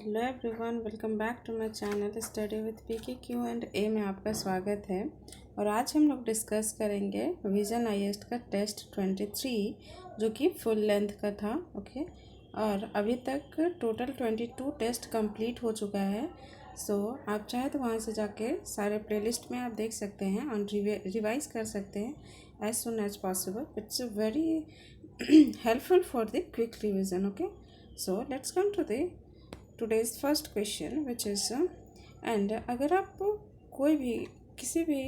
Hello everyone, welcome back to my channel study with PKQ and A में आपका स्वागत है। और आज हम लोग डिस्कस करेंगे विजन IAS का टेस्ट 23 जो कि फुल लेंथ का था। ओके, और अभी तक टोटल 22 टेस्ट कंप्लीट हो चुका है। सो आप चाहे तो वहाँ से जाके सारे प्लेलिस्ट में आप देख सकते हैं और रिवाइज कर सकते हैं as soon as possible. It's very helpful for the quick revision. Okay, so let's come to the today's first question which is and अगर आप कोई भी किसी भी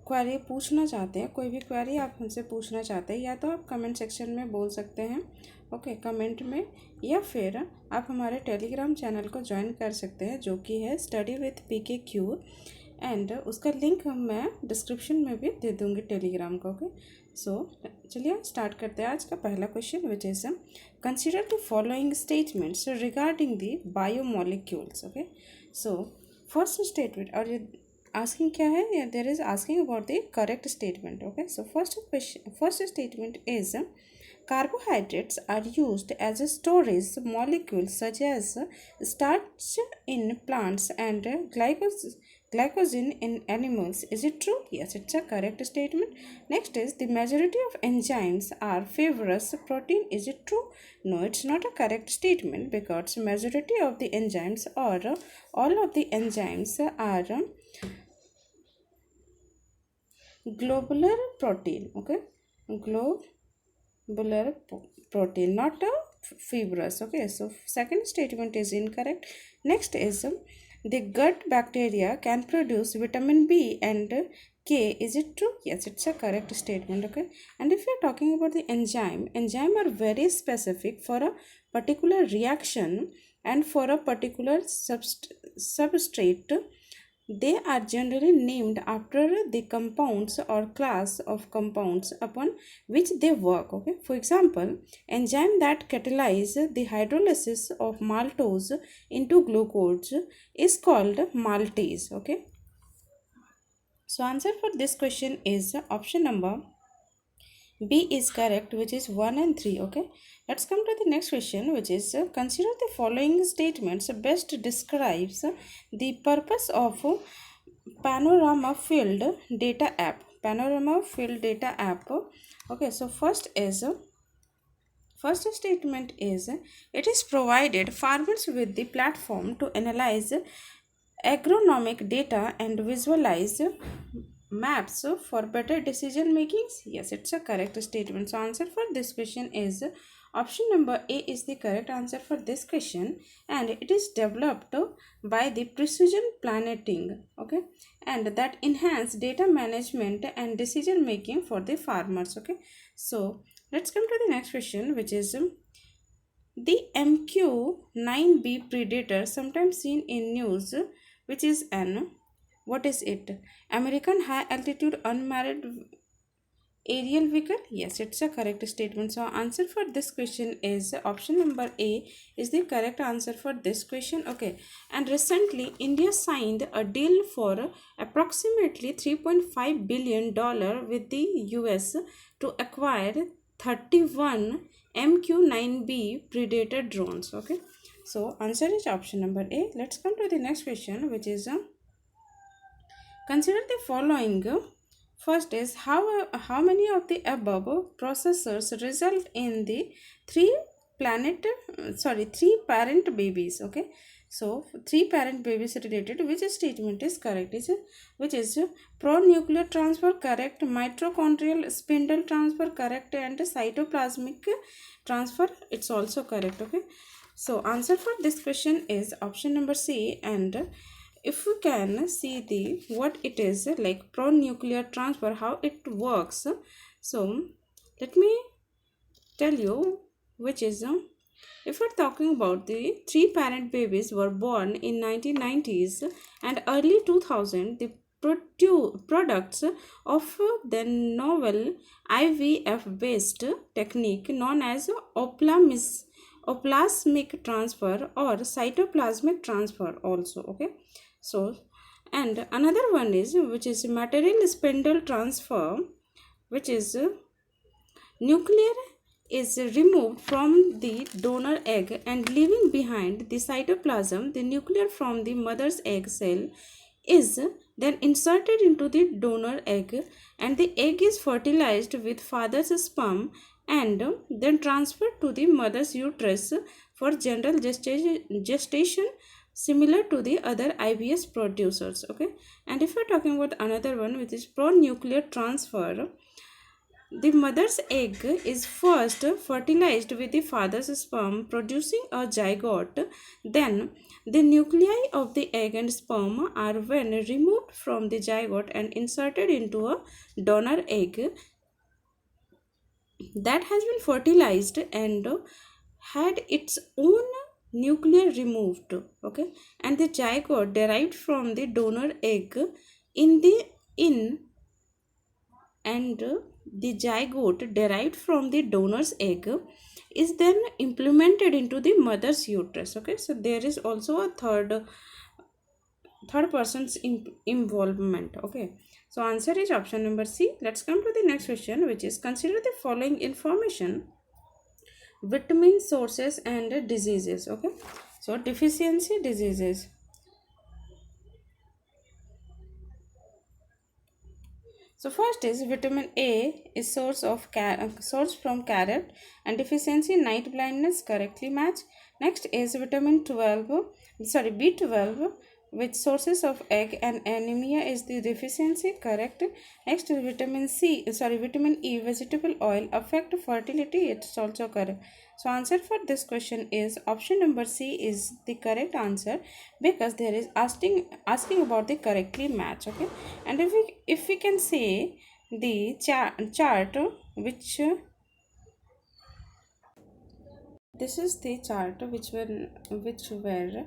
क्वेरी पूछना चाहते हैं, कोई भी क्वेरी आप हमसे पूछना चाहते हैं, या तो आप कमेंट सेक्शन में बोल सकते हैं ओके कमेंट में, या फिर आप हमारे टेलीग्राम चैनल को ज्वाइन कर सकते हैं जो कि है स्टडी विथ PKQ एंड उसका लिंक मैं डिस्क्रिप्शन में भी दे दूँगी टेलीग्राम का। ओके, सो चलिए स्टार्ट करते हैं आज का पहला question which is consider the following statements regarding the biomolecules. Okay, so first statement, और ये आस्किंग क्या है, there is asking about the correct statement. Okay, so first statement is carbohydrates are used as a storage molecules such as starch in plants and glycogen in animals. Is it true? Yes, it's a correct statement. Next is the majority of enzymes are fibrous protein. Is it true? No, it's not a correct statement because majority of the enzymes or all of the enzymes are globular protein. Okay, globular protein, not a fibrous. Okay, so second statement is incorrect. Next is the gut bacteria can produce vitamin B and K. Is it true? Yes, it's a correct statement. Okay, and if you're talking about the enzyme are very specific for a particular reaction and for a particular substrate. They are generally named after the compounds or class of compounds upon which they work. Okay, for example, enzyme that catalyze the hydrolysis of maltose into glucose is called maltase. Okay, so answer for this question is option number B is correct, which is 1 and 3. Okay, let's come to the next question, which is consider the following statements best describes the purpose of panorama field data app. Okay, so first statement is it is provided farmers with the platform to analyze agronomic data and visualize maps for better decision making. Yes, it's a correct statement. So answer for this question is option number A is the correct answer for this question, and it is developed by the precision planting. Okay, and that enhance data management and decision making for the farmers. Okay, so let's come to the next question, which is the MQ-9B predator sometimes seen in news, which is an, what is it? American high altitude unmanned aerial vehicle. Yes, it's a correct statement. So answer for this question is option number A is the correct answer for this question. Okay, and recently India signed a deal for approximately $3.5 billion with the US to acquire 31 MQ-9B predator drones. Okay, so answer is option number A. Let's come to the next question, which is consider the following. First is how many of the above processors result in the three parent babies. Okay, so three parent babies related, which statement is correct? Which is pro-nuclear transfer correct, mitochondrial spindle transfer correct, and cytoplasmic transfer, it's also correct. Okay, so answer for this question is option number C. And if you can see the what it is like pro-nuclear transfer, how it works, so let me tell you, which is if we're talking about the three parent babies were born in 1990s and early 2000, the products of the novel IVF based technique known as oplasmic transfer or cytoplasmic transfer also. Okay, so and another one is which is material spindle transfer, which is nuclear is removed from the donor egg and leaving behind the cytoplasm, the nucleus from the mother's egg cell is then inserted into the donor egg, and the egg is fertilized with father's sperm and then transferred to the mother's uterus for general gestation, similar to the other IBS producers. Okay, and if we're talking about another one, which is pronuclear transfer, the mother's egg is first fertilized with the father's sperm, producing a zygote. Then, the nuclei of the egg and sperm are when removed from the zygote and inserted into a donor egg that has been fertilized and had its own nucleus removed. Okay, and the zygote derived from the donor egg in the in and the zygote derived from the donor's egg is then implemented into the mother's uterus. Okay, so there is also a third person's involvement. Okay, so answer is option number C. Let's come to the next question, which is consider the following information: vitamin sources and diseases. Okay, so deficiency diseases. So first is vitamin A is source from carrot and deficiency night blindness correctly match. Next is vitamin 12, sorry B12, which sources of egg and anemia is the deficiency correct. Next is vitamin E vegetable oil affect fertility, it's also correct. So answer for this question is option number C is the correct answer, because there is asking about the correctly match. Okay, and if we can say the chart which this is the chart where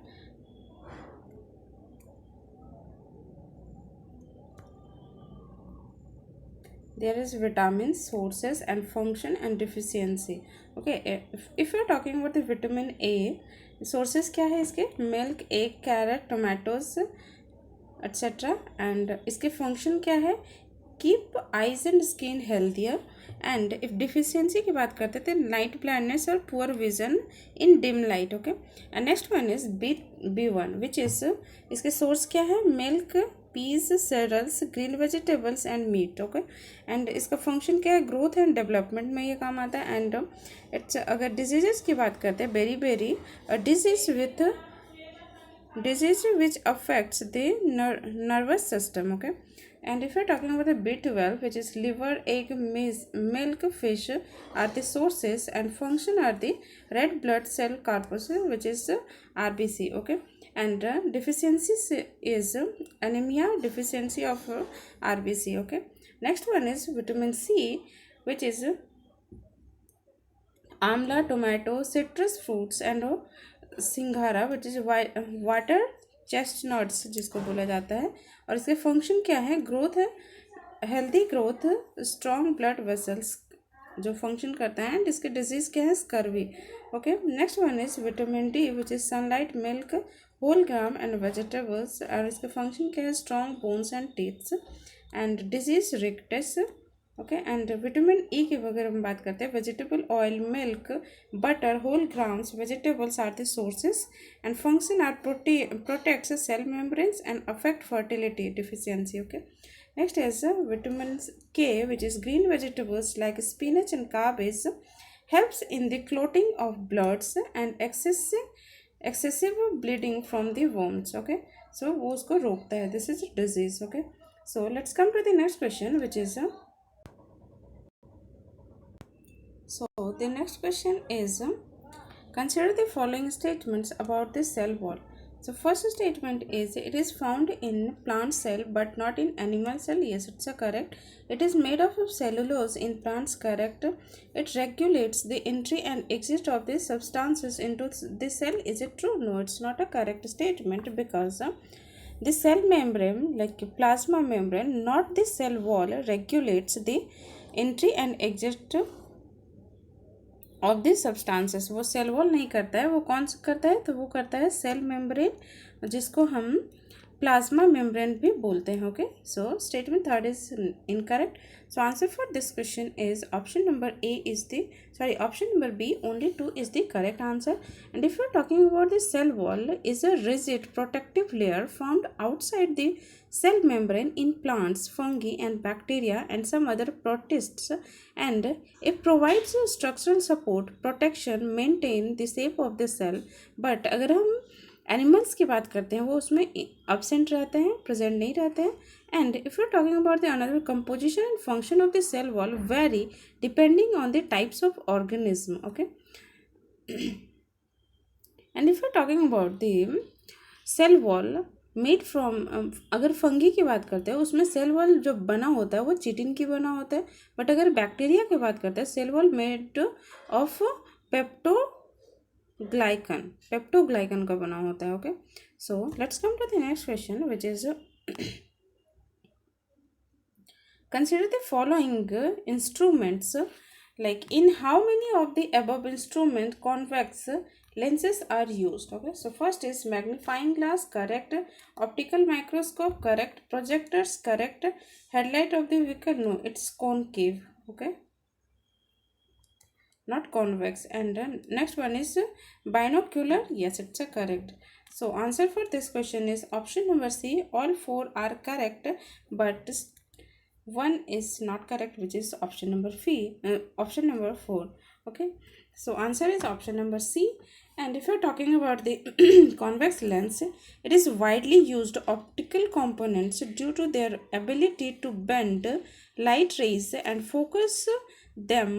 there is vitamin sources and function and deficiency. Okay, if you're talking about the vitamin A, sources क्या है इसके? Milk, egg, carrot, tomatoes etc. And इसके function क्या है? Keep eyes and skin healthier. And if deficiency की बात करते थे, नाइट ब्लाइंडनेस और poor vision in dim light. Okay, and next one is B1 which is इसके सोर्स क्या है? Milk, peas, cereals, green vegetables and meat. Okay, and इसका function क्या है? ग्रोथ एंड डेवलपमेंट में ये काम आता है. एंड इट्स अगर डिजीजेस की बात करते हैं, berry disease which affects the nervous system. Okay, and if you're talking about the B12, which is liver, egg, milk, fish are the sources, and function are the red blood cell corpuscle, which is RBC. Okay, and deficiency is anemia, deficiency of RBC. Okay, next one is vitamin C, which is amla, tomato, citrus fruits and सिंघारा which is water chestnuts जिसको बोला जाता है. और इसके function क्या है? Growth है, healthy growth, strong blood vessels जो फंक्शन करता है. एंड इसके डिजीज़ क्या है? Scurvy. Okay, next one is vitamin D which is sunlight, milk, whole grain and vegetables. और इसके फंक्शन क्या है? Strong bones and teeths and disease rickets. Okay, and vitamin E की अगर हम बात करते हैं, vegetable oil, milk, butter, whole grains, vegetables are the sources and function are protects cell membranes and affect fertility deficiency. Okay, next is vitamin K, which is green vegetables like spinach and cabbage helps in the clotting of bloods and excessive bleeding from the wounds. Okay, so वो उसको रोकता है. This is a disease. Okay, so let's come to the next question, which is so the next question is consider the following statements about the cell wall. So first statement is it is found in plant cell but not in animal cell. Yes, it's a correct. It is made up of cellulose in plants. Correct. It regulates the entry and exit of the substances into the cell. Is it true? No, it's not a correct statement, because the cell membrane, like plasma membrane, not the cell wall, regulates the entry and exit of the substances. वो cell wall नहीं करता है, वो कौन सा करता है? तो वो करता है सेल मेम्ब्रेन, जिसको हम प्लाज्मा मेम्ब्रेन भी बोलते हैं. Okay, so statement third is incorrect. So answer for this question is option number A is the option number B only 2 is the correct answer. And if you're talking about the cell wall is a rigid protective layer formed outside the cell membrane in plants, fungi and bacteria and some other protists, and it provides structural support, protection, maintain the shape of the cell. But अगर हम animals की बात करते हैं वो उसमें absent रहते हैं, प्रेजेंट नहीं रहते हैं. And if you're talking about the another composition and function of the cell wall vary depending on the types of organism. Okay. And if you're talking about the cell wall made from, अगर fungi की बात करते हैं उसमें cell wall जो बना होता है वो चिटिन की बना होता है. बट अगर बैक्टीरिया की बात करते हैं cell wall made of peptidoglycan का बना होता है. Okay, so let's come to the next question which is consider the following instruments, like in how many of the above instrument convex lenses are used. Okay, so first is magnifying glass, correct. Optical microscope, correct. Projectors, correct. Headlight of the vehicle, no, it's concave. Okay, not convex. And next one is binocular, yes, it's a correct. So answer for this question is option number C, all four are correct, but one is not correct, which is option number option number 4. Okay, so answer is option number C. And if you're talking about the convex lens, it is widely used optical components due to their ability to bend light rays and focus them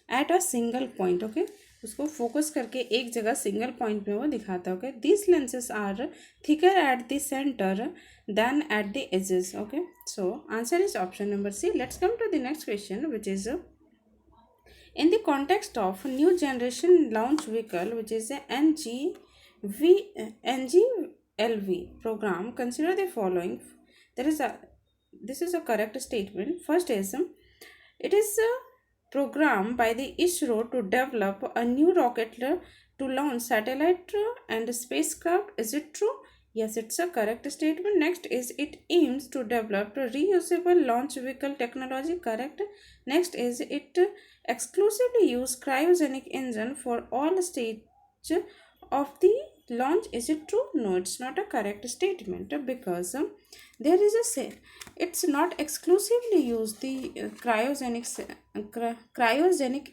at a single point. Okay, उसको focus करके एक जगह single point में वो दिखाता है. Okay, this lenses are thicker at the center than at the edges. Okay, so answer is option number C. Let's come to the next question, which is in the context of new generation launch vehicle, which is a NGLV program, consider the following. This is a correct statement. First is it is a program by the ISRO to develop a new rocket to launch satellite and spacecraft. Is it true? Yes, it's a correct statement. Next is it aims to develop reusable launch vehicle technology. Correct. Next is it exclusively use cryogenic engine for all stage of the launch. Is it true? No, it's not a correct statement because there is a it's not exclusively use the cryogenic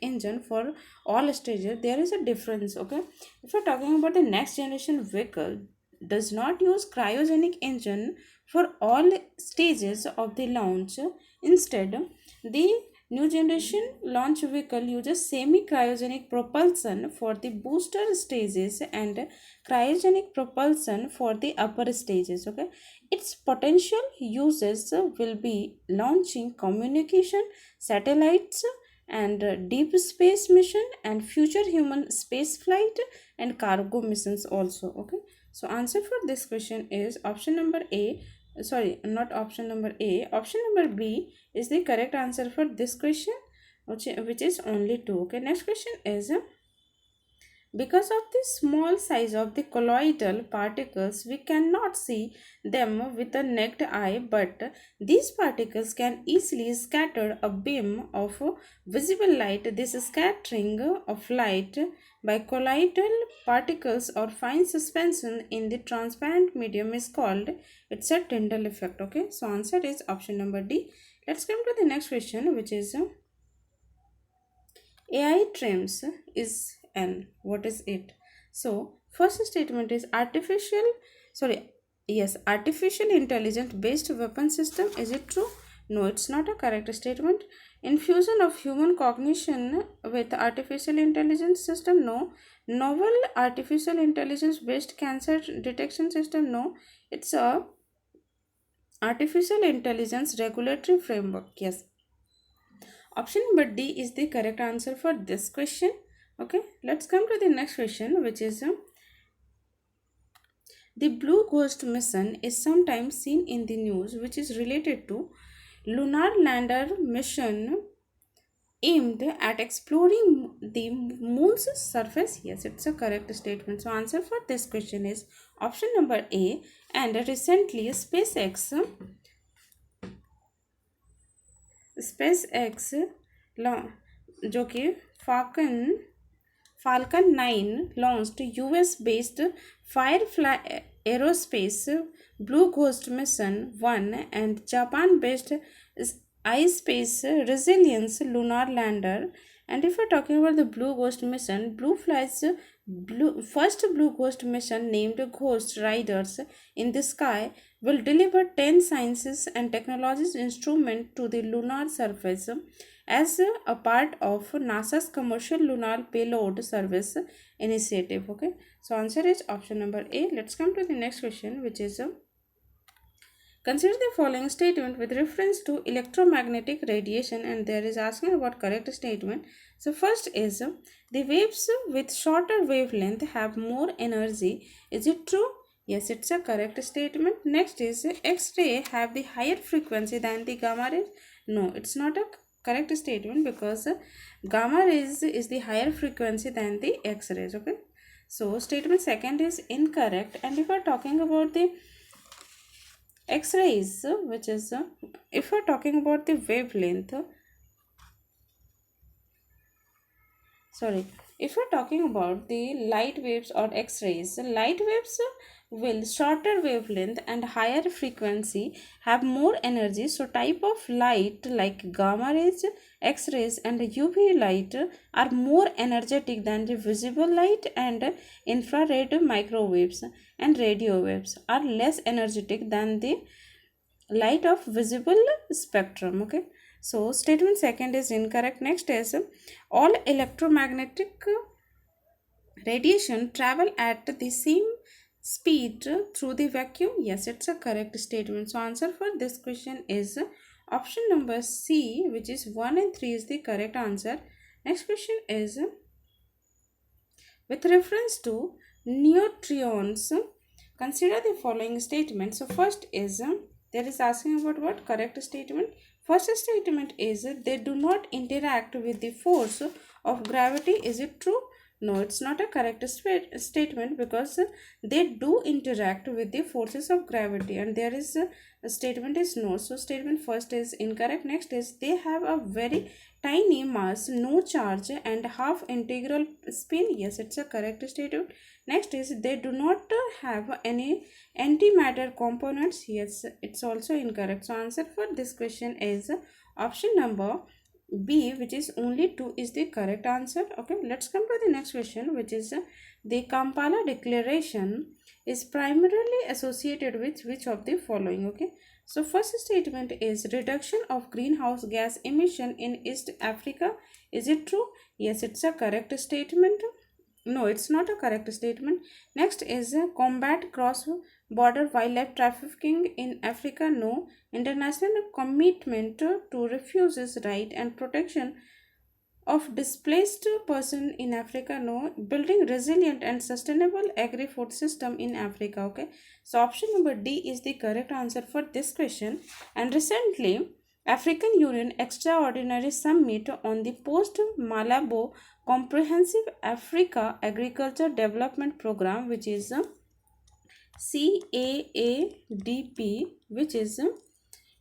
engine for all stages. There is a difference. Okay, if you're talking about the next generation vehicle does not use cryogenic engine for all stages of the launch. Instead, the new generation launch vehicle uses semi-cryogenic propulsion for the booster stages and cryogenic propulsion for the upper stages. Okay, its potential uses will be launching communication satellites and deep space mission and future human space flight and cargo missions also. Okay, so answer for this question is option number A. Sorry, not option number A. Option number B is the correct answer for this question, which is only 2. Okay, next question is because of the small size of the colloidal particles, we cannot see them with the naked eye, but these particles can easily scatter a beam of visible light. This scattering of light by colloidal particles or fine suspension in the transparent medium is called, it's a Tyndall effect. Okay, so answer is option number D. Let's come to the next question, which is AI trims is N. What is it? So first statement is artificial intelligence based weapon system. Is it true? No, it's not a correct statement. Infusion of human cognition with artificial intelligence system. No. Novel artificial intelligence based cancer detection system. No, it's a artificial intelligence regulatory framework. Yes, option number D is the correct answer for this question. Okay, let's come to the next question, which is the Blue Ghost mission is sometimes seen in the news, which is related to lunar lander mission aimed at exploring the moon's surface? Yes, it's a correct statement. So answer for this question is option number A. And recently SpaceX जो कि Falcon 9 launched US based Firefly Aerospace Blue Ghost Mission 1 and Japan based iSpace Resilience lunar lander. And if we're talking about the Blue Ghost mission, first Blue Ghost mission named Ghost Riders in the Sky will deliver 10 sciences and technologies instrument to the lunar surface as a part of NASA's commercial lunar payload service initiative. Okay, so answer is option number A. Let's come to the next question, which is consider the following statement with reference to electromagnetic radiation, and there is asking about correct statement. So first is the waves with shorter wavelength have more energy. Is it true? Yes, it's a correct statement. Next is X-ray have the higher frequency than the gamma rays. No, it's not a correct statement because gamma rays is the higher frequency than the X-rays. Okay, so statement second is incorrect. And if we are talking about the X-rays, which is if we're talking about the wavelength, sorry, if we're talking about the light waves or X-rays, light waves will shorter wavelength and higher frequency have more energy. So type of light like gamma rays, X-rays and UV light are more energetic than the visible light, and infrared microwaves and radio waves are less energetic than the light of visible spectrum. Okay, so statement second is incorrect. Next is all electromagnetic radiation travel at the same speed through the vacuum. Yes, it's a correct statement. So answer for this question is option number C, which is 1 and 3 is the correct answer. Next question is with reference to neutrons, consider the following statement. So first is there is asking about what correct statement. First statement is they do not interact with the force of gravity. Is it true? No, it's not a correct statement because they do interact with the forces of gravity, and there is a statement is no. So statement first is incorrect. Next is they have a very tiny mass, no charge and half integral spin. Yes, it's a correct statement. Next is they do not have any antimatter components. Yes, it's also incorrect. So answer for this question is option number B, which is only 2 is the correct answer. Okay, let's come to the next question, which is the Kampala Declaration is primarily associated with which of the following. Okay, so first statement is reduction of greenhouse gas emission in East Africa. Is it true? Yes, it's a correct statement. No, it's not a correct statement. Next is combat cross border wildlife trafficking in Africa. No. International commitment to refugees' right and protection of displaced person in Africa. No. Building resilient and sustainable agri-food system in Africa. Okay, so option number D is the correct answer for this question. And recently African Union Extraordinary Summit on the post Malabo Comprehensive Africa Agriculture Development Program, which is CAADP, which is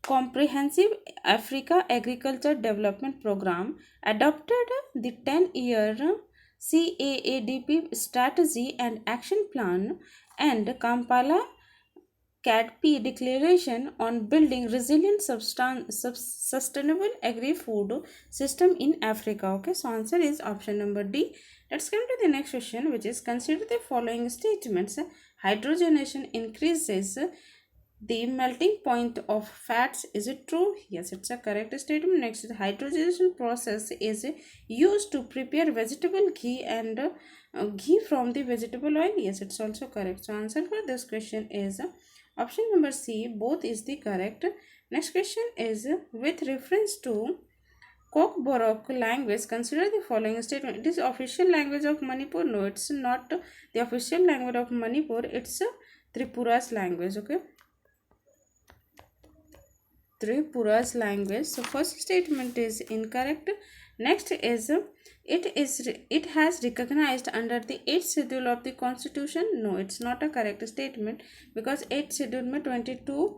Comprehensive Africa Agriculture Development Program, adopted the 10-year CAADP strategy and action plan and Kampala CADP declaration on building resilient sustainable agri-food system in Africa. Okay, so answer is option number D. Let's come to the next question, which is consider the following statements. Hydrogenation increases the melting point of fats. Is it true? Yes, it's a correct statement. Next, the hydrogenation process is used to prepare vegetable ghee and ghee from the vegetable oil. Yes, it's also correct. So answer for this question is option number C. Both is the correct. Next question is with reference to Kokborok language, consider the following statement. It is official language of Manipur. No, it's not the official language of Manipur. It's Tripura's language. Okay, Tripura's language. So first statement is incorrect. Next is it has recognized under the 8th schedule of the constitution. No, it's not a correct statement because 8th schedule में 22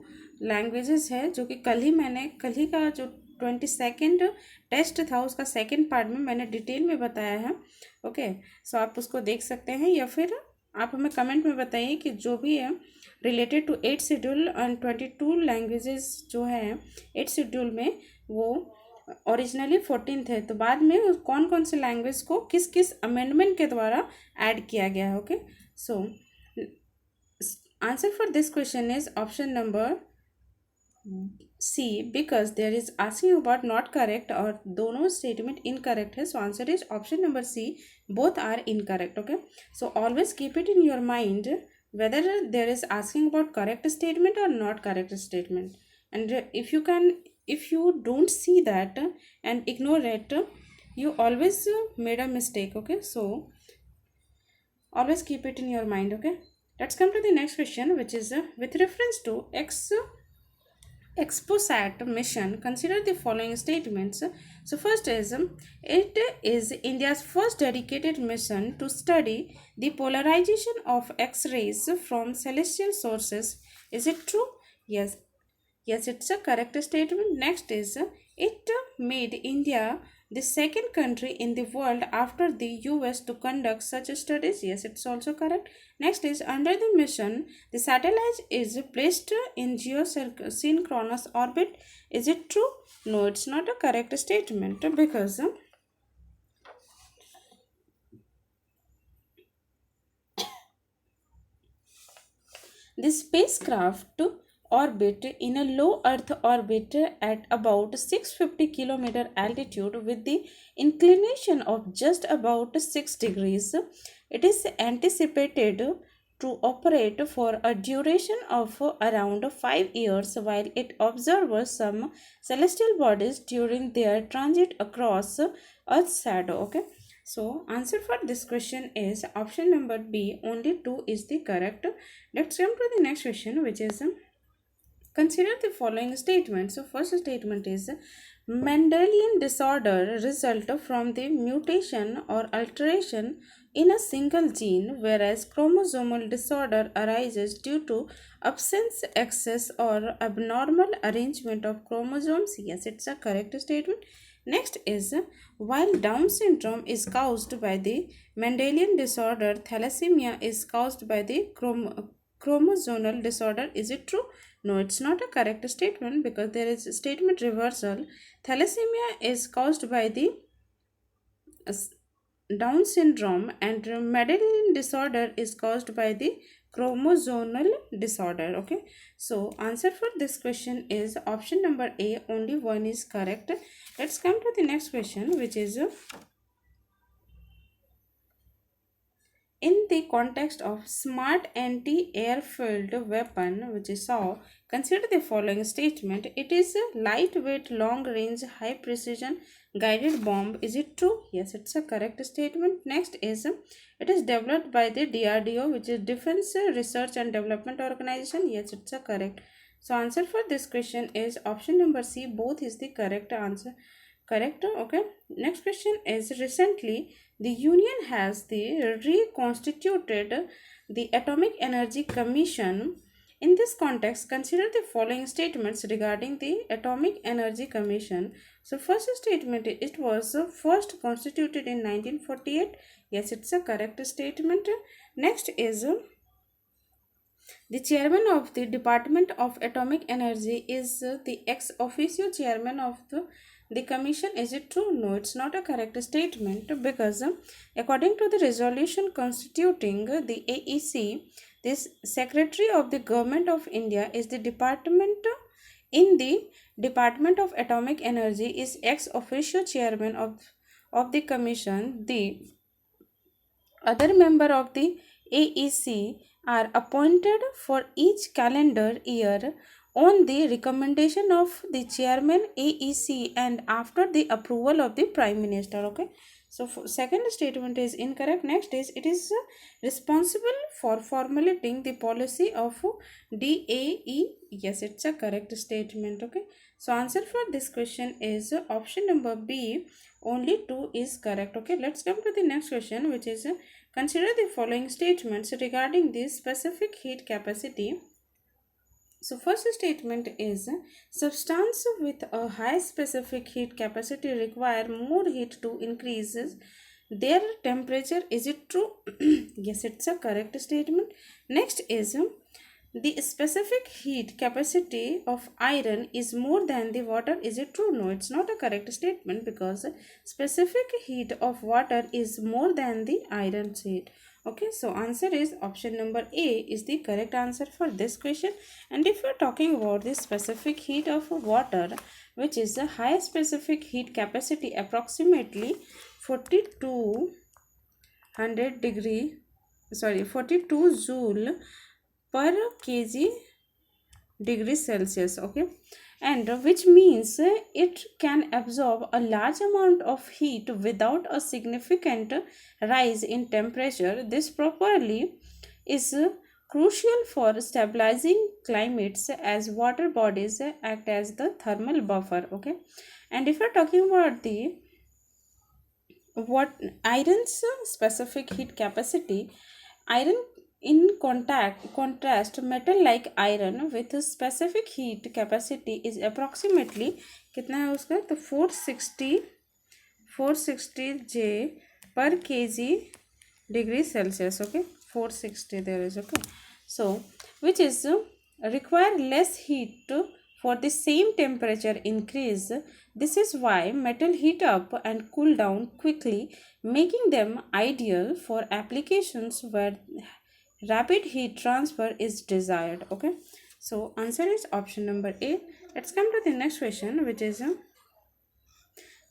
languages है, जो कि कल ही का जो 22nd test था उसका second part में मैंने डिटेल में बताया है। ओके, सो आप उसको देख सकते हैं या फिर आप हमें कमेंट में बताइए कि जो भी है related to 8th schedule and 22 languages जो है 8th शेड्यूल में, वो ओरिजिनली 14 थे, तो बाद में कौन कौन से लैंग्वेज को किस किस अमेंडमेंट के द्वारा ऐड किया गया है। Okay, so answer for this question is option number C, because there is asking about not correct और दोनों statement incorrect है, so answer is option number C, both are incorrect. Okay, so always keep it in your mind whether there is asking about correct statement or not correct statement, and if you don't see that and ignore it, you always made a mistake. Okay, so always keep it in your mind. Okay, let's come to the next question, which is with reference to Exposat mission, consider the following statements. So first is it is India's first dedicated mission to study the polarization of X-rays from celestial sources. Is it true? Yes. Yes, it's a correct statement. Next is it made India the second country in the world after the US to conduct such studies. Yes, it's also correct. Next is under the mission, the satellite is placed in geosynchronous orbit. Is it true? No, it's not a correct statement because the spacecraft orbit in a low earth orbit at about 650 km altitude with the inclination of just about 6 degrees. It is anticipated to operate for a duration of around 5 years while it observes some celestial bodies during their transit across Earth's shadow. Okay, so answer for this question is option number B, only 2 is the correct. Let's come to the next question, which is consider the following statement. So first statement is Mendelian disorder result from the mutation or alteration in a single gene, whereas chromosomal disorder arises due to absence, excess, or abnormal arrangement of chromosomes. Yes, it's a correct statement. Next is while Down syndrome is caused by the Mendelian disorder, thalassemia is caused by the chromosomal disorder. Is it true? No, it's not a correct statement because there is a statement reversal. Thalassemia is caused by the Down syndrome and Mendelian disorder is caused by the chromosomal disorder. Okay, so answer for this question is option number A, only one is correct. Let's come to the next question, which is in the context of smart anti-airfield weapon, which is SAW, consider the following statement. It is a lightweight, long-range, high-precision guided bomb. Is it true? Yes, it's a correct statement. Next is it is developed by the DRDO, which is Defense Research and Development Organization. Yes, it's a correct. So answer for this question is option number C. Both is the correct answer. Correct. Okay. Next question is recently the union has reconstituted the Atomic Energy Commission. In this context, consider the following statements regarding the Atomic Energy Commission. So first statement, it was first constituted in 1948. Yes, it's a correct statement. Next is the chairman of the Department of Atomic Energy is the ex officio chairman of the commission. Is it true? No, it's not a correct statement because according to the resolution constituting the AEC, this secretary of the government of India is the department in the Department of Atomic Energy is ex officio chairman of the commission. The other member of the AEC are appointed for each calendar year on the recommendation of the chairman AEC and after the approval of the prime minister. Okay, So second statement is incorrect. Next is it is responsible for formulating the policy of DAE. Yes, it's a correct statement. Okay. So answer for this question is option number B. Only 2 is correct. Okay. Let's come to the next question, which is consider the following statements regarding the specific heat capacity. So first statement is substance with a high specific heat capacity require more heat to increase their temperature. Is it true? Yes, it's a correct statement. Next is the specific heat capacity of iron is more than the water. Is it true? No, it's not a correct statement because specific heat of water is more than the iron's heat. Okay, so answer is option number A is the correct answer for this question. And if you're talking about the specific heat of water, which is the high specific heat capacity, approximately 42 joule per kg degree Celsius. Okay, and which means it can absorb a large amount of heat without a significant rise in temperature. This properly is crucial for stabilizing climates as water bodies act as the thermal buffer. Okay, and if you're talking about the what iron's specific heat capacity, iron in contrast metal like iron with a specific heat capacity is approximately कितना है उसका तो 460 J per kg degree Celsius. Okay, 460 there is. Okay, so which is require less heat for the same temperature increase. This is why metal heat up and cool down quickly, making them ideal for applications where rapid heat transfer is desired. Okay, so answer is option number A. Let's come to the next question, which is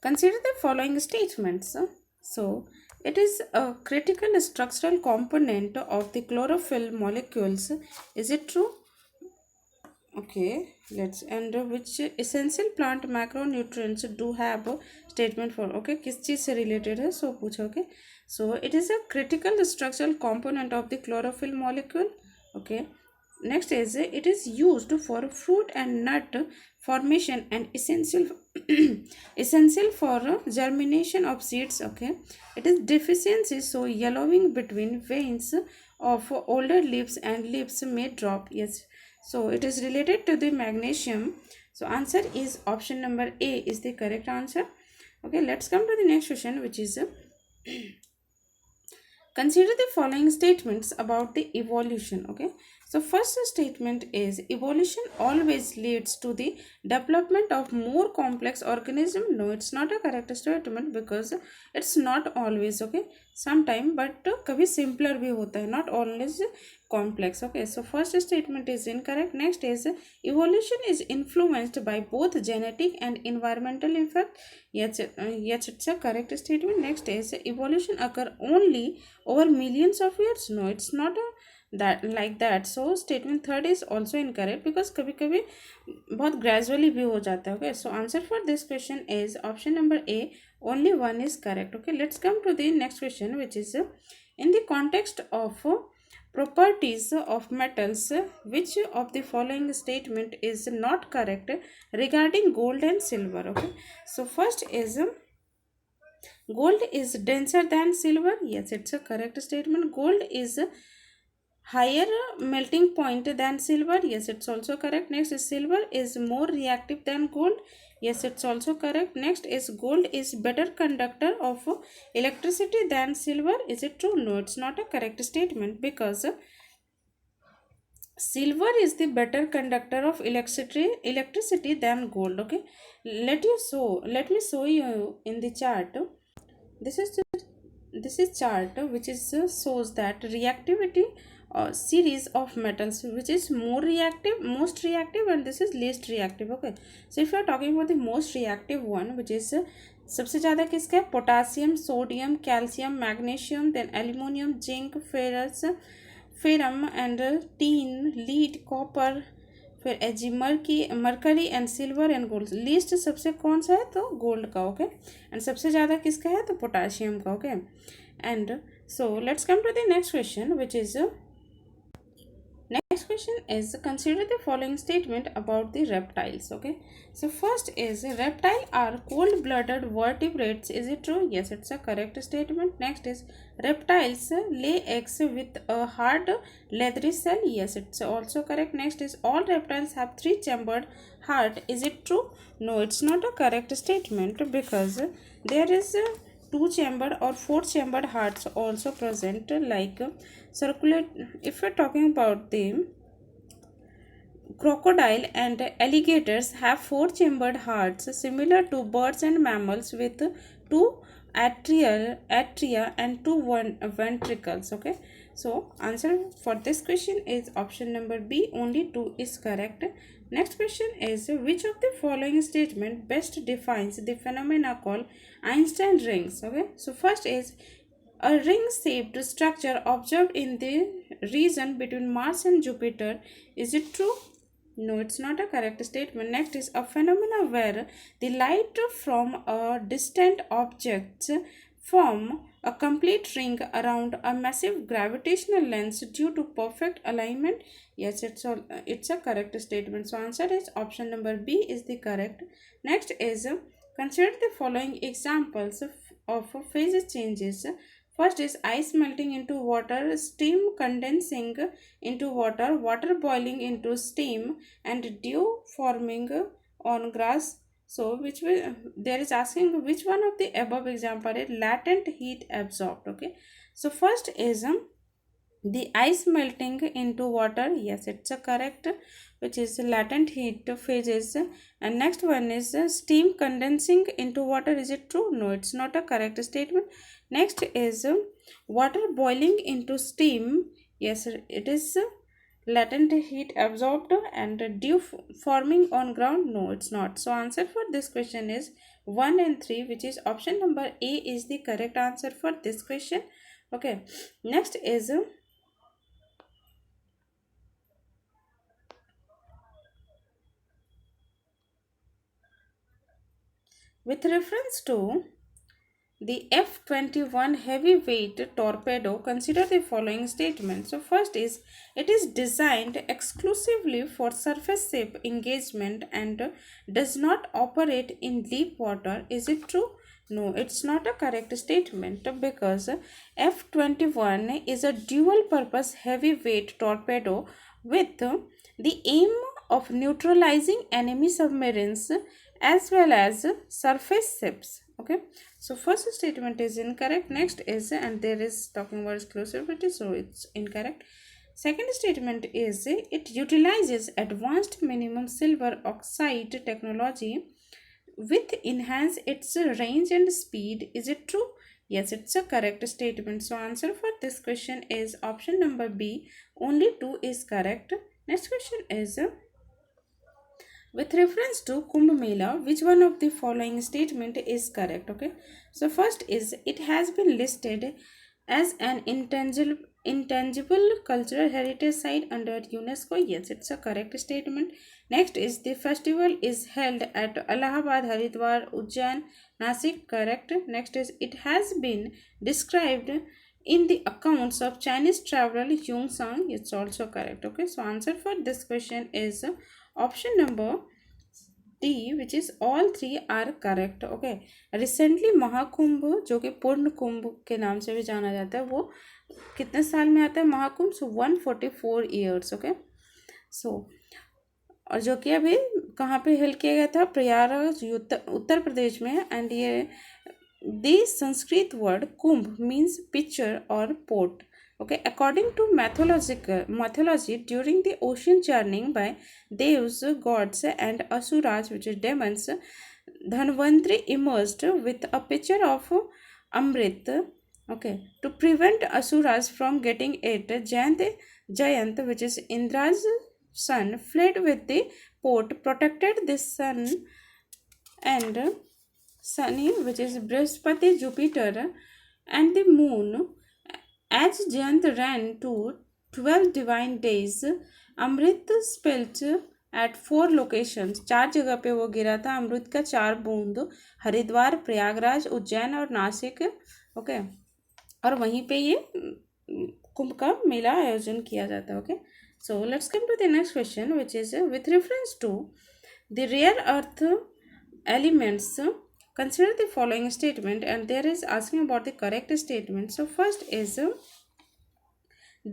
consider the following statements. So it is a critical structural component of the chlorophyll molecules. Is it true? Okay, let's and which essential plant macronutrients do have a statement for. Okay, किस चीज से related है so पूछोगे. So it is a critical structural component of the chlorophyll molecule. Okay, next is it is used for fruit and nut formation and essential essential for germination of seeds. Okay, it is deficiency so yellowing between veins of older leaves and leaves may drop. Yes, so it is related to the magnesium. So answer is option number A is the correct answer. Okay, let's come to the next question, which is consider the following statements about the evolution. Okay, so first statement is evolution always leads to the development of more complex organism. No, it's not a correct statement because it's not always. Okay, sometime but कभी simpler भी होता है, not always complex. Okay, so first statement is incorrect. Next is evolution is influenced by both genetic and environmental effect. Yes, yes, it's a correct statement. Next is evolution occur only over millions of years. No, it's not a that like that. So statement third is also incorrect because कभी कभी बहुत gradually भी हो जाता है. Okay, so answer for this question is option number A. Only one is correct. Okay, let's come to the next question, which is in the context of properties of metals, which of the following statement is not correct regarding gold and silver. Okay, so first is gold is denser than silver. Yes, it's a correct statement. Gold is higher melting point than silver. Yes, it's also correct. Next is silver is more reactive than gold. Yes, it's also correct. Next is gold is better conductor of electricity than silver. Is it true? No, it's not a correct statement because silver is the better conductor of electricity than gold. Okay, let me show you in the chart. This is chart which is shows that reactivity series of metals, which is most reactive, and this is least reactive. Okay, so if you are talking about the most reactive one, which is सबसे ज़्यादा किसका है, potassium, sodium, calcium, magnesium, then aluminium, zinc, ferrous, ferrum and tin, lead, copper, फिर AG mercury and silver and gold, least सबसे कौन सा है तो गोल्ड का, ओके, एंड सबसे ज़्यादा किसका है तो पोटाशियम का, okay. And so let's come to the next question which is next question is consider the following statement about the reptiles, okay. So first is reptile are cold-blooded vertebrates, is it true? Yes, it's a correct statement. Next is reptiles lay eggs with a hard leathery shell, yes, it's also correct. Next is all reptiles have three-chambered heart, is it true? No, it's not a correct statement because there is two-chambered or four-chambered hearts also present, like circulate. If we're talking about the crocodile and alligators have four-chambered hearts similar to birds and mammals with two atria and two ventricles, okay. So answer for this question is option number B, only 2 is correct. Next question is which of the following statement best defines the phenomena called Einstein rings, okay. So first is a ring-shaped structure observed in the region between Mars and Jupiter. Is it true? No, it's not a correct statement. Next is a phenomena where the light from a distant object form a complete ring around a massive gravitational lens due to perfect alignment. Yes, it's a correct statement. So answer is option number B is the correct. Next is consider the following examples of phase changes. First is ice melting into water, steam condensing into water, water boiling into steam, and dew forming on grass. So, which will there is asking which one of the above example is latent heat absorbed. Okay. So first is the ice melting into water. Yes, it's a correct, which is latent heat phases. And next one is steam condensing into water. Is it true? No, it's not a correct statement. Next is water boiling into steam. Yes, it is latent heat absorbed. And dew forming on ground. No, it's not. So answer for this question is 1 and 3, which is option number A is the correct answer for this question. Okay. Next is with reference to the F-21 heavyweight torpedo, consider the following statement. So first is it is designed exclusively for surface ship engagement and does not operate in deep water. Is it true? No, it's not a correct statement because F-21 is a dual purpose heavyweight torpedo with the aim of neutralizing enemy submarines as well as surface ships, okay. So first statement is incorrect. Next is and there is talking about exclusivity, so it's incorrect. Second statement is it utilizes advanced minimum silver oxide technology with enhance its range and speed. Is it true? Yes, it's a correct statement. So answer for this question is option number B, only 2 is correct. Next question is with reference to Kumbh Mela, which one of the following statement is correct? Okay. So first is it has been listed as an intangible cultural heritage site under UNESCO. Yes, it's a correct statement. Next is the festival is held at Allahabad, Haridwar, Ujjain, Nasik. Correct. Next is it has been described in the accounts of Chinese traveler Yung Sang. It's also correct. Okay. So answer for this question is option number D, which is all 3 are correct. Okay. Recently Mahakumbh जो कि पूर्ण कुंभ के नाम से भी जाना जाता है, वो कितने साल में आता है महाकुंभ? सो 144 ईयर्स, ओके। सो और जो कि अभी कहाँ पे हेल्ड किया गया था? प्रयागराज उत्तर प्रदेश में। एंड ये दी संस्कृत वर्ड कुंभ मीन्स पिक्चर और port, okay. According to mythology, during the ocean churning by devs, gods and asuras, which is demons, Dhanvantri emerged with a pitcher of amrit, okay, to prevent asuras from getting it. Jayant, which is Indra's son, fled with the port, protected the sun and Sunny, which is Brihaspati, Jupiter, and the moon. As Jayant ran to 12 divine days, Amrit spilt at 4 locations, 4 जगह पे वो गिरा था अमृत का 4 बूंद, हरिद्वार, प्रयागराज, उज्जैन और Nashik. Okay, और वहीं पे ये कुंभ का मेला आयोजन किया जाता है। Okay, so let's come to the next question which is with reference to the rare earth elements, consider the following statement and there is asking about the correct statement. So first is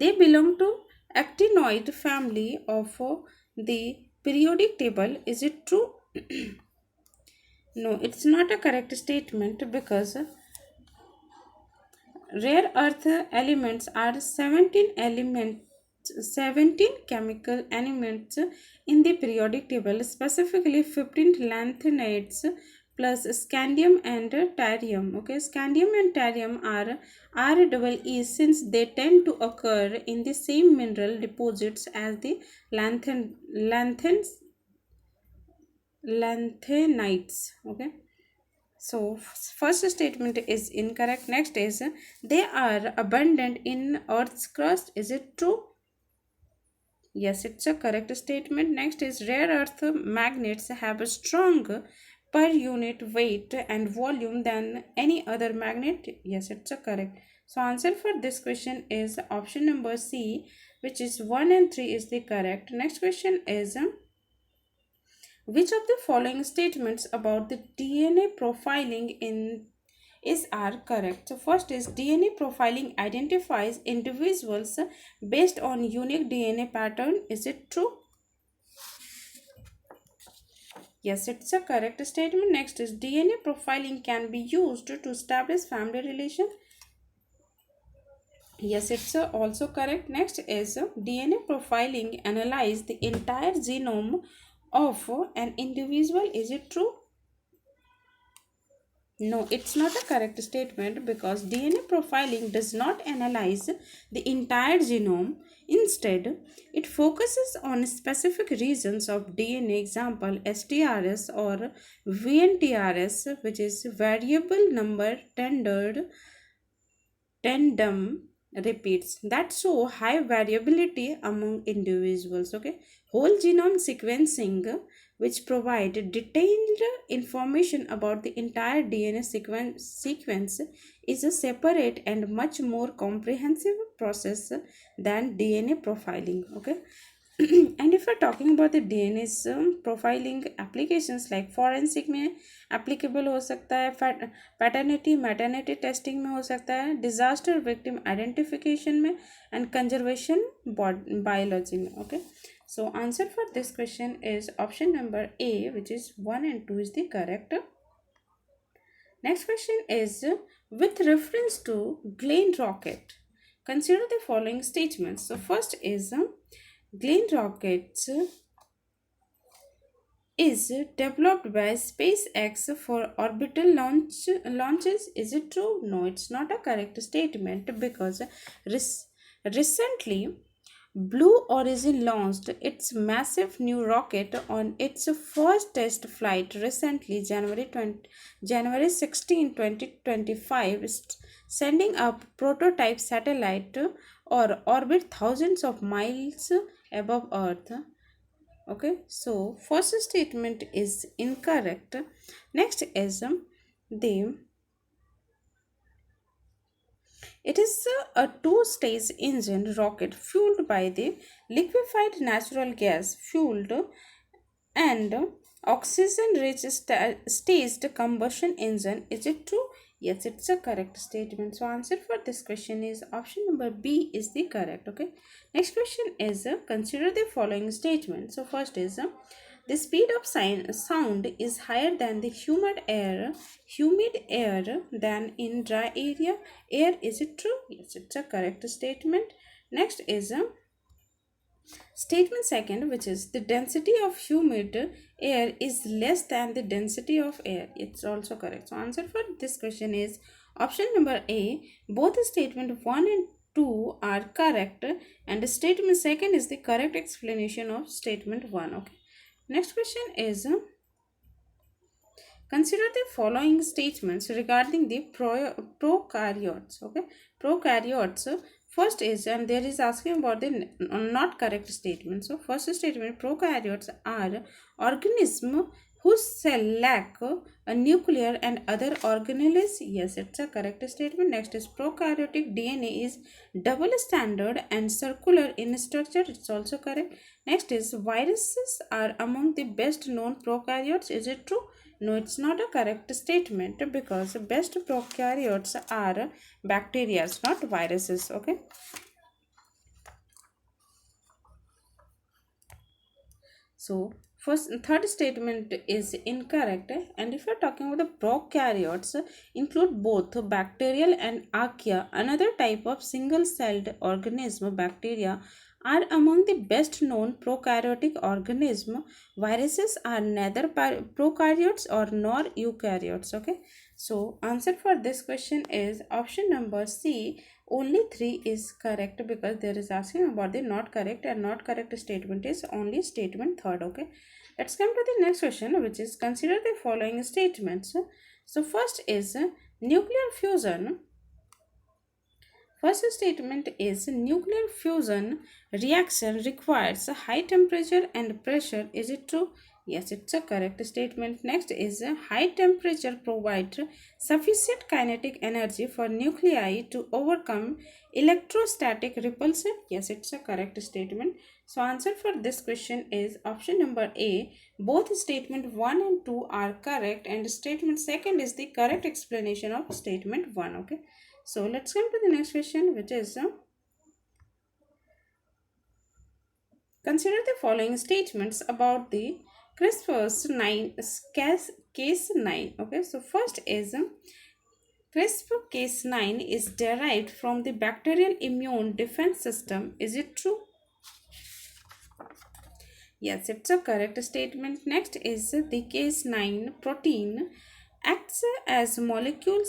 they belong to actinoid family of the periodic table. Is it true? No, it's not a correct statement because rare earth elements are 17 chemical elements in the periodic table, specifically 15 lanthanides plus scandium and thorium. Okay, scandium and thorium are REE since they tend to occur in the same mineral deposits as the lanthanides. Okay, so first statement is incorrect. Next is they are abundant in Earth's crust. Is it true? Yes, it's a correct statement. Next is rare earth magnets have a stronger per unit weight and volume than any other magnet. Yes, it's a correct. So answer for this question is option number C, which is 1 and 3 is the correct. Next question is which of the following statements about the DNA profiling in is are correct? So first is DNA profiling identifies individuals based on unique DNA pattern. Is it true? Yes, it's a correct statement. Next is DNA profiling can be used to establish family relation. Yes, it's also correct. Next is DNA profiling analyze the entire genome of an individual. Is it true? No, it's not a correct statement because DNA profiling does not analyze the entire genome. Instead, it focuses on specific regions of DNA, example STRS or VNTRS, which is variable number tendered tandem repeats that show high variability among individuals. Okay, whole genome sequencing, which provide detailed information about the entire DNA sequence is a separate and much more comprehensive process than DNA profiling. Okay, and if we're talking about the DNA profiling applications like forensic में applicable हो सकता है, paternity maternity testing में हो सकता है, disaster victim identification में and conservation biology में. Okay, so answer for this question is option number A, which is 1 and 2 is the correct. Next question is with reference to Glenn rocket, consider the following statements. So first is Glenn rockets is developed by SpaceX for orbital launches. Is it true? No, it's not a correct statement because recently Blue Origin launched its massive new rocket on its first test flight recently, January 16, 2025, sending up prototype satellite or orbit thousands of miles above Earth. Okay, so first statement is incorrect. Next is the it is a two-stage engine rocket fueled by the liquefied natural gas fueled and oxygen-rich staged combustion engine. Is it true? Yes, it's a correct statement. So answer for this question is option number B is the correct. Okay. Next question is consider the following statement. So first is the speed of sound is higher than the humid air than in dry air. Is it true? Yes, it's a correct statement. Next is statement second, which is the density of humid air is less than the density of air. It's also correct. So answer for this question is option number A. Both statement 1 and 2 are correct and statement second is the correct explanation of statement 1. Okay. Next question is consider the following statements regarding the prokaryotes. Okay, prokaryotes First is, and there is asking about the not correct statement. So first statement, prokaryotes are organism whose cell lack a nuclear and other organelles. Yes, it's a correct statement. Next is prokaryotic DNA is double standard and circular in structure. It's also correct. Next is viruses are among the best known prokaryotes. Is it true? No, it's not a correct statement because best prokaryotes are bacteria, not viruses. Okay. So first third statement is incorrect, and if you're talking about the prokaryotes, include both bacterial and archaea, another type of single-celled organism. Bacteria are among the best known prokaryotic organism. Viruses are neither prokaryotes or nor eukaryotes. Okay, so answer for this question is option number C. Only 3 is correct because there is asking about the not correct, and not correct statement is only statement third. Okay, let's come to the next question, which is consider the following statements. So first is nuclear fusion. First statement is nuclear fusion reaction requires a high temperature and pressure. Is it true? Yes, it's a correct statement. Next is high temperature provides sufficient kinetic energy for nuclei to overcome electrostatic repulsion. Yes, it's a correct statement. So answer for this question is option number A. Both statement 1 and 2 are correct, and statement second is the correct explanation of statement 1. Okay. So let's come to the next question, which is consider the following statements about the CRISPR's case 9. Okay, so first is CRISPR case 9 is derived from the bacterial immune defense system. Is it true? Yes, it's a correct statement. Next is the case 9 protein acts as molecule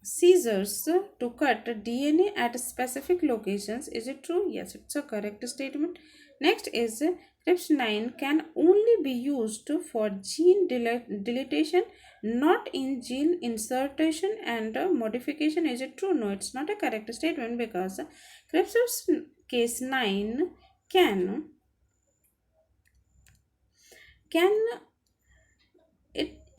scissors to cut DNA at specific locations. Is it true? Yes, it's a correct statement. Next is CRISPR9 can only be used for gene deletion, not in gene insertion and modification. Is it true? No, it's not a correct statement because CRISPR's case 9 can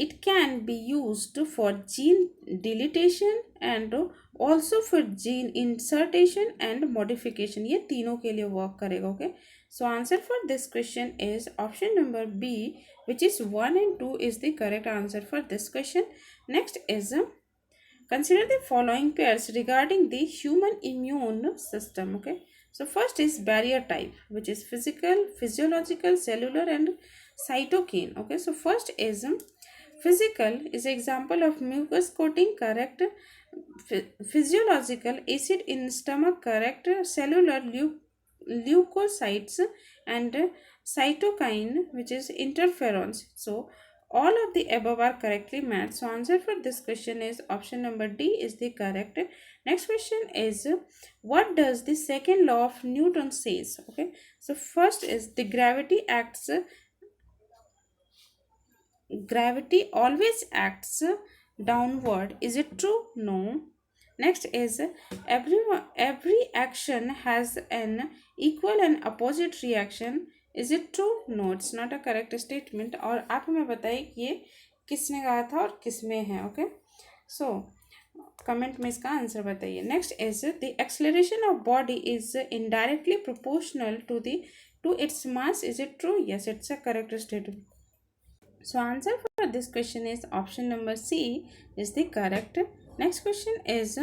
it can be used for gene deletion and also for gene insertion and modification. ये तीनों के लिए work करेगा. Okay, so answer for this question is option number B, which is 1 and 2 is the correct answer for this question. Next is consider the following pairs regarding the human immune system. Okay, so first is barrier type, which is physical, physiological, cellular, and cytokine. Okay, so first is physical is example of mucus coating, correct. Physiological acid in stomach, correct. Cellular leukocytes and cytokine, which is interferons. So all of the above are correctly matched. So answer for this question is option number D is the correct. Next question is what does the second law of Newton says? Okay, so first is the gravity always acts downward. Is it true? No. Next is every action has an equal and opposite reaction. Is it true? No, it's not a correct statement. और आप हमें बताइए कि ये किसने कहा था और किसमें है. ओके, सो कमेंट में इसका आंसर बताइए. Next is the acceleration of body is indirectly proportional to its mass. Is it true? Yes, it's a correct statement. So answer for this question is option number C is the correct. Next question is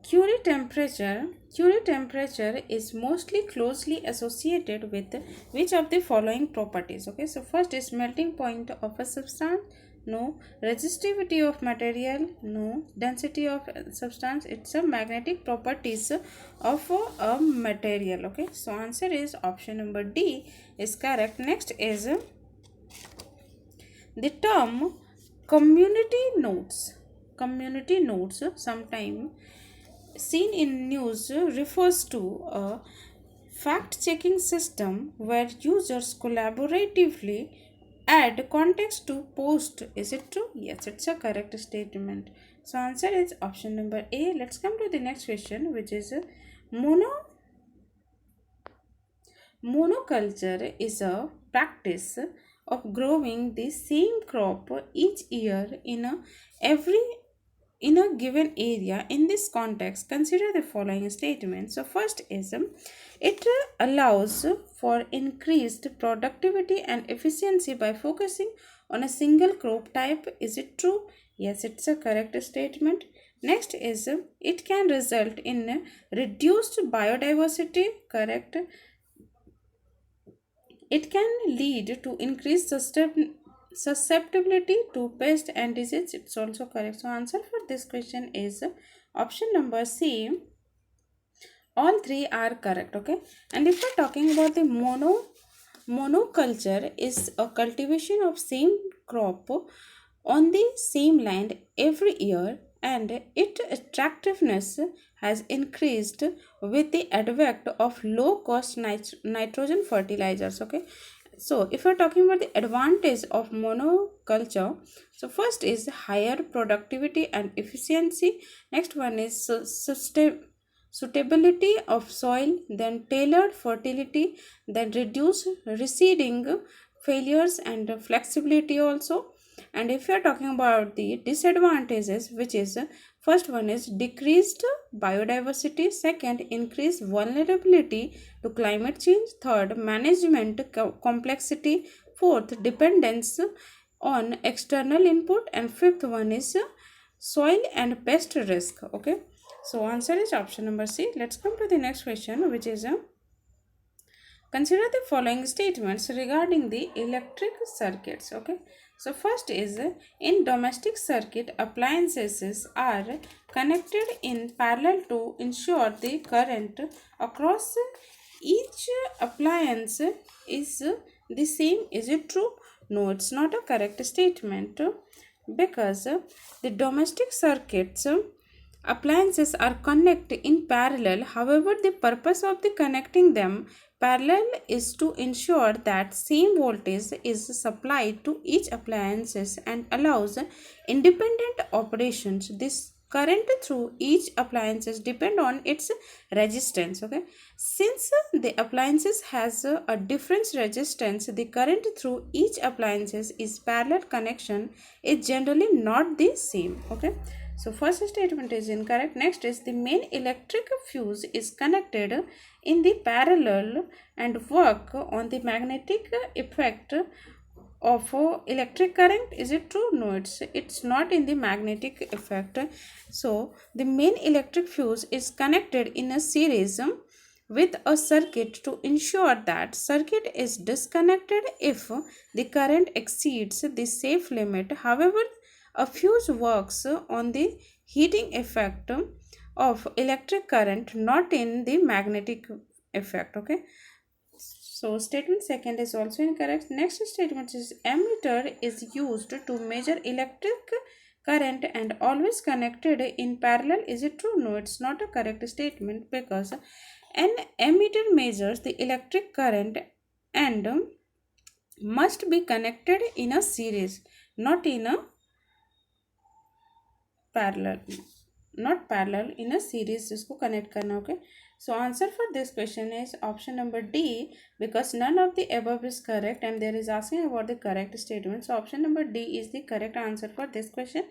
Curie temperature. Curie temperature is mostly closely associated with which of the following properties? Okay, so first is melting point of a substance. No. Resistivity of material. No. Density of substance. It's a magnetic properties of a material. Okay, so answer is option number D is correct. Next is the term community notes. Community notes sometime seen in news refers to a fact-checking system where users collaboratively add context to post. Is it true? Yes, it's a correct statement. So answer is option number A. Let's come to the next question, which is mono monoculture is a practice of growing the same crop each year every in a given area. In this context, consider the following statements. So first is it allows for increased productivity and efficiency by focusing on a single crop type. Is it true? Yes, it's a correct statement. Next is it can result in reduced biodiversity. Correct. It can lead to increased susceptibility to pest and disease. It's also correct. So answer for this question is option number C. All three are correct. Okay. And if we're talking about the monoculture is a cultivation of same crop on the same land every year, and its attractiveness has increased with the advent of low cost nitrogen fertilizers. Okay, so if we're talking about the advantage of monoculture, so first is higher productivity and efficiency. Next one is suitability of soil, then tailored fertility, then reduce reseeding failures and flexibility also. And if you are talking about the disadvantages, which is first one is decreased biodiversity, second increased vulnerability to climate change, third management complexity, fourth dependence on external input, and fifth one is soil and pest risk. Okay, so answer is option number C. Let's come to the next question, which is consider the following statements regarding the electric circuits. Okay, so first is in domestic circuit, appliances are connected in parallel to ensure the current across each appliance is the same. Is it true? No, it's not a correct statement, because the domestic circuits appliances are connected in parallel. However, the purpose of the connecting them parallel is to ensure that same voltage is supplied to each appliances and allows independent operations. This current through each appliances depend on its resistance. Okay, since the appliances has a different resistance, the current through each appliances is parallel connection is generally not the same. Okay, so first statement is incorrect. Next is the main electric fuse is connected in the parallel and work on the magnetic effect of electric current. Is it true? No, it's not in the magnetic effect. So the main electric fuse is connected in a series with a circuit to ensure that circuit is disconnected if the current exceeds the safe limit. However, a fuse works on the heating effect of electric current, not in the magnetic effect. Okay, so statement second is also incorrect. Next statement is ammeter is used to measure electric current and always connected in parallel. Is it true? No, it's not a correct statement, because an ammeter measures the electric current and must be connected in a series, not in a parallel, not parallel, in a series जिसको connect करना. Okay, so answer for this question is option number D, because none of the above is correct and there is asking about the correct statement. So option number D is the correct answer for this question.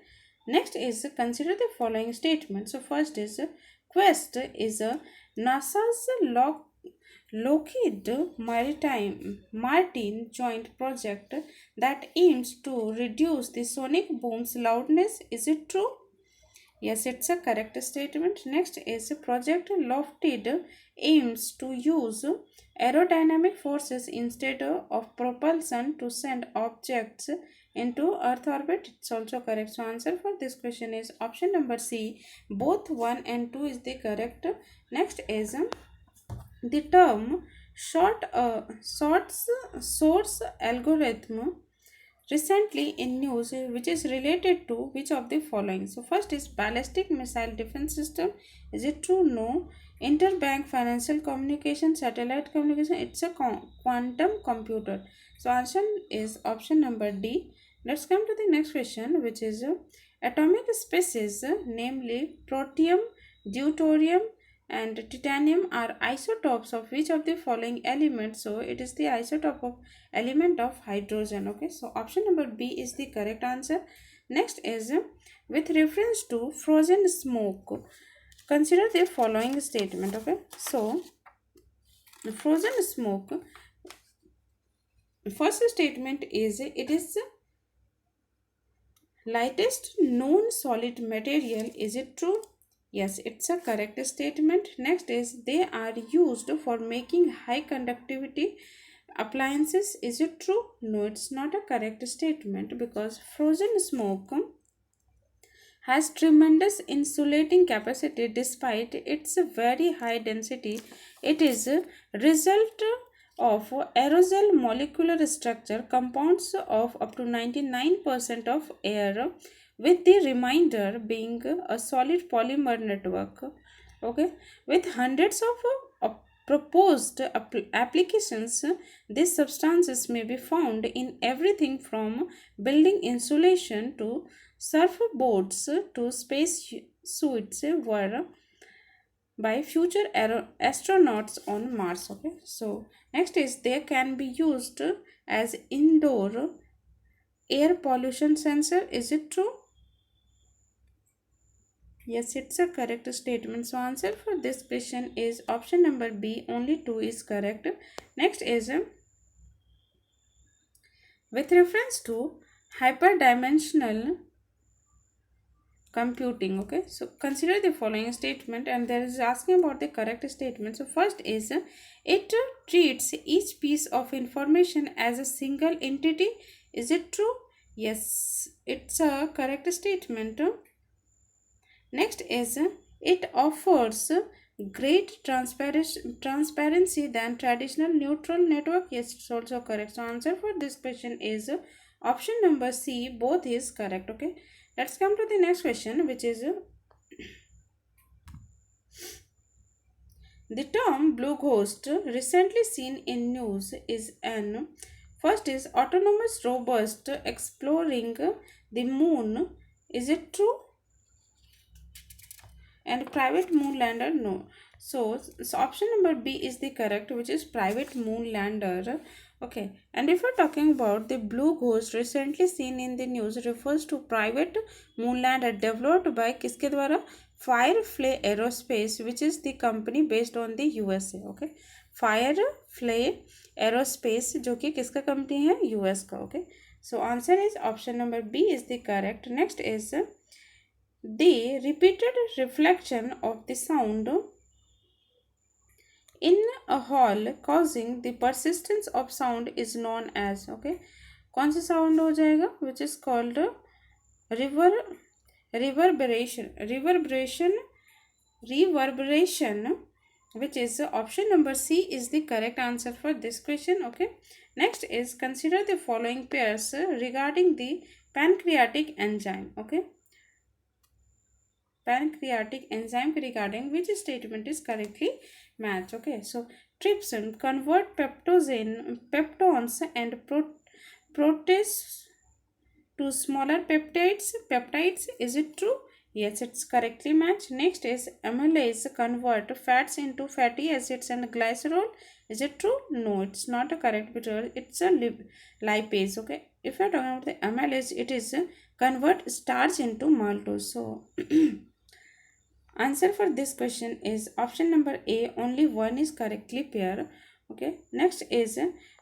Next is consider the following statement. So first is Quest is a NASA's Lockheed Martin joint project that aims to reduce the sonic boom's loudness. Is it true? Yes, it's a correct statement. Next is Project Lockheed aims to use aerodynamic forces instead of propulsion to send objects into Earth orbit. It's also correct. So answer for this question is option number C. Both 1 and 2 is the correct. Next is the term source algorithm recently in news, which is related to which of the following. So first is ballistic missile defense system. Is it true? No. Interbank financial communication, satellite communication. It's a quantum computer. So answer is option number D. Let's come to the next question, which is atomic species, namely protium, deuterium, and titanium, are isotopes of which of the following elements? So it is the isotope of element of hydrogen. Okay, so option number B is the correct answer. Next is with reference to frozen smoke, consider the following statement. Okay, so frozen smoke, first statement is it is lightest known solid material. Is it true? Yes, it's a correct statement. Next is they are used for making high conductivity appliances. Is it true? No, it's not a correct statement because frozen smoke has tremendous insulating capacity despite its very high density. It is a result of aerosol molecular structure compounds of up to 99% of air, with the remainder being a solid polymer network. Okay, with hundreds of proposed applications, these substances may be found in everything from building insulation to surfboards to space suits were by future astronauts on Mars. Okay, so next is they can be used as indoor air pollution sensor. Is it true? Yes, it's a correct statement. So answer for this question is option number B. Only 2 is correct. Next is with reference to hyperdimensional computing. Okay, so consider the following statement, and there is asking about the correct statement. So first is it treats each piece of information as a single entity. Is it true? Yes, it's a correct statement. Next is it offers great transparency than traditional neutral network. Yes, it's also correct. So answer for this question is option number C. Both is correct. Okay, let's come to the next question, which is the term blue ghost recently seen in news is an first is autonomous robot exploring the moon. Is it true? And private moon lander, no. So option number B is the correct, which is private moon lander. Okay, and if we're talking about the blue ghost recently seen in the news refers to private moon lander developed by किसके द्वारा? Firefly Aerospace, which is the company based on the USA. Okay, Firefly Aerospace जो कि किसका company है? US का. Okay, so answer is option number B is the correct. Next is the repeated reflection of the sound in a hall causing the persistence of sound is known as. Okay, कौन सा sound हो जाएगा? Which is called river reverberation, which is option number C is the correct answer for this question. Okay, next is consider the following pairs regarding the pancreatic enzyme. Okay, pancreatic enzyme regarding which statement is correctly matched. Okay, so trypsin convert peptones and proteins to smaller peptides. Is it true? Yes, it's correctly matched. Next is amylase convert fats into fatty acids and glycerol. Is it true? No, it's not a correct because it's a lipase. Okay, if you're talking about the amylase, it is convert starch into maltose. So answer for this question is option number A. Only one is correctly pair. Okay, next is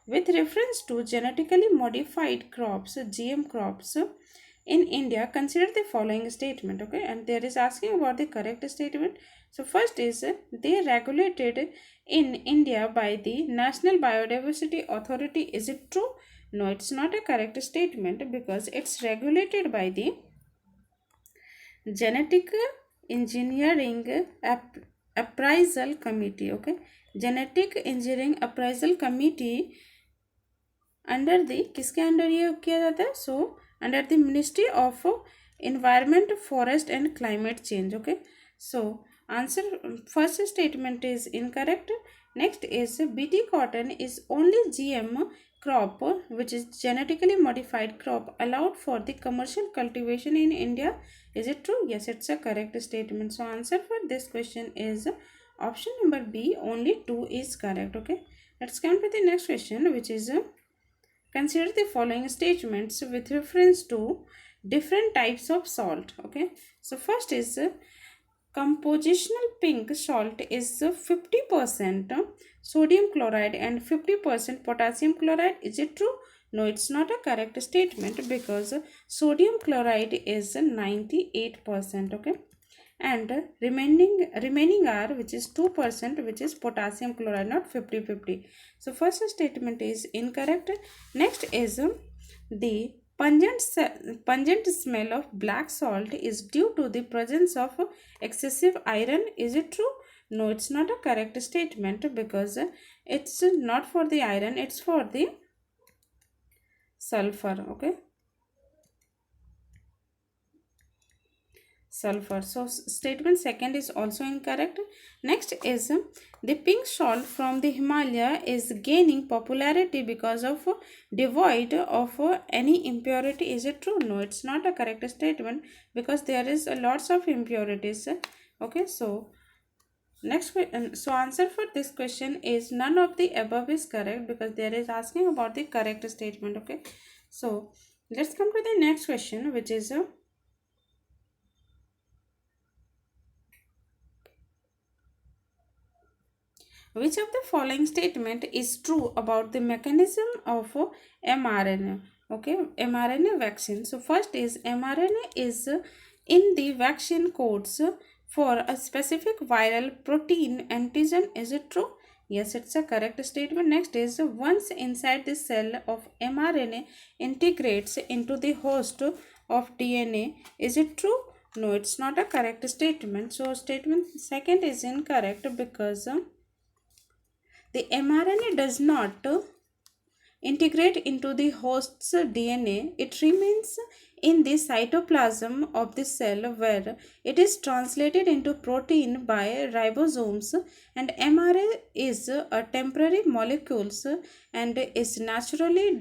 with reference to genetically modified crops, GM crops in India, consider the following statement. Okay, and there is asking about the correct statement. So first is they regulated in India by the National Biodiversity Authority. Is it true? No, it's not a correct statement because it's regulated by the Genetic Engineering Appraisal Committee. Okay, Genetic Engineering Appraisal Committee under the किसके under ये किया जाता है? So under the ministry of environment forest and climate change. Okay, so answer first statement is incorrect. Next is BT cotton is only GM crop which is genetically modified crop allowed for the commercial cultivation in India. Is it true? Yes, it's a correct statement. So answer for this question is option number B. Only 2 is correct. Okay. Let's come to the next question, which is consider the following statements with reference to different types of salt. Okay. So first is compositional pink salt is 50% sodium chloride and 50% potassium chloride. Is it true? No, it's not a correct statement because sodium chloride is 98%. Okay, and remaining are, which is 2%, which is potassium chloride, not 50-50. So first statement is incorrect. Next is the pungent smell of black salt is due to the presence of excessive iron. Is it true? No, it's not a correct statement because it's not for the iron, it's for the sulfur. Okay, sulfur. So statement second is also incorrect. Next is the pink salt from the Himalaya is gaining popularity because of devoid of any impurity. Is it true? No, it's not a correct statement because there is lots of impurities. Okay, so so answer for this question is none of the above is correct because there is asking about the correct statement. Okay, so let's come to the next question, which is which of the following statement is true about the mechanism of mRNA? Okay, mRNA vaccine. So first is mRNA is in the vaccine codes for a specific viral protein antigen. Is it true? Yes, it's a correct statement. Next is once inside the cell of mRNA integrates into the host of DNA. Is it true? No, it's not a correct statement. So statement second is incorrect because the mRNA does not integrate into the host's DNA. It remains in the cytoplasm of the cell where it is translated into protein by ribosomes, and mRNA is a temporary molecule and is naturally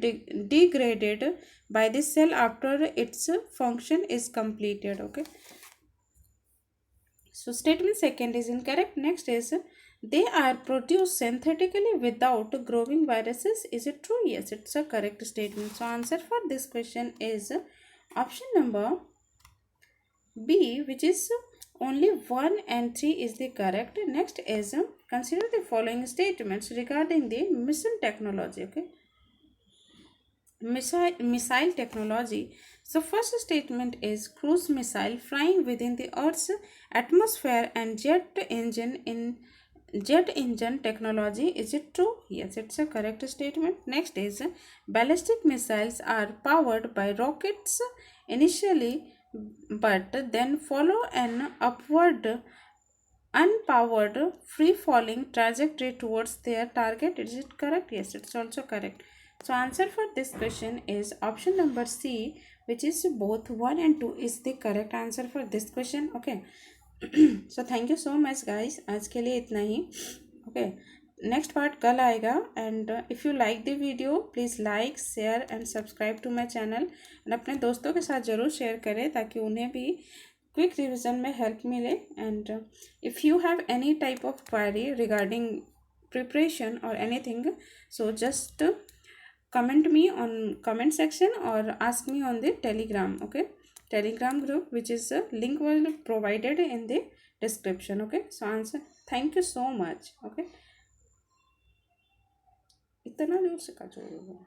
degraded by the cell after its function is completed. Okay, so statement second is incorrect. Next is they are produced synthetically without growing viruses. Is it true? Yes, it's a correct statement. So answer for this question is option number B, which is only 1 and 3 is the correct. Next is consider the following statements regarding the mission technology. Okay, missile technology. So first statement is cruise missile flying within the Earth's atmosphere and jet engine technology. Is it true? Yes, it's a correct statement. Next is ballistic missiles are powered by rockets initially but then follow an upward unpowered free falling trajectory towards their target. Is it correct? Yes, it's also correct. So answer for this question is option number C, which is both 1 and 2 is the correct answer for this question. Okay. So thank you so much guys, आज के लिए इतना ही. Okay, next part कल आएगा. And if you like the video please like share and subscribe to my channel. And अपने दोस्तों के साथ ज़रूर शेयर करें ताकि उन्हें भी क्विक रिविजन में हेल्प मिले. And if you have any type of query regarding preparation or anything, so just comment me on comment section or ask me on the telegram. Okay, telegram group, which is a link will be provided in the description. Okay, so answer, thank you so much. Okay, इतना दूर से का जोड़ोगे.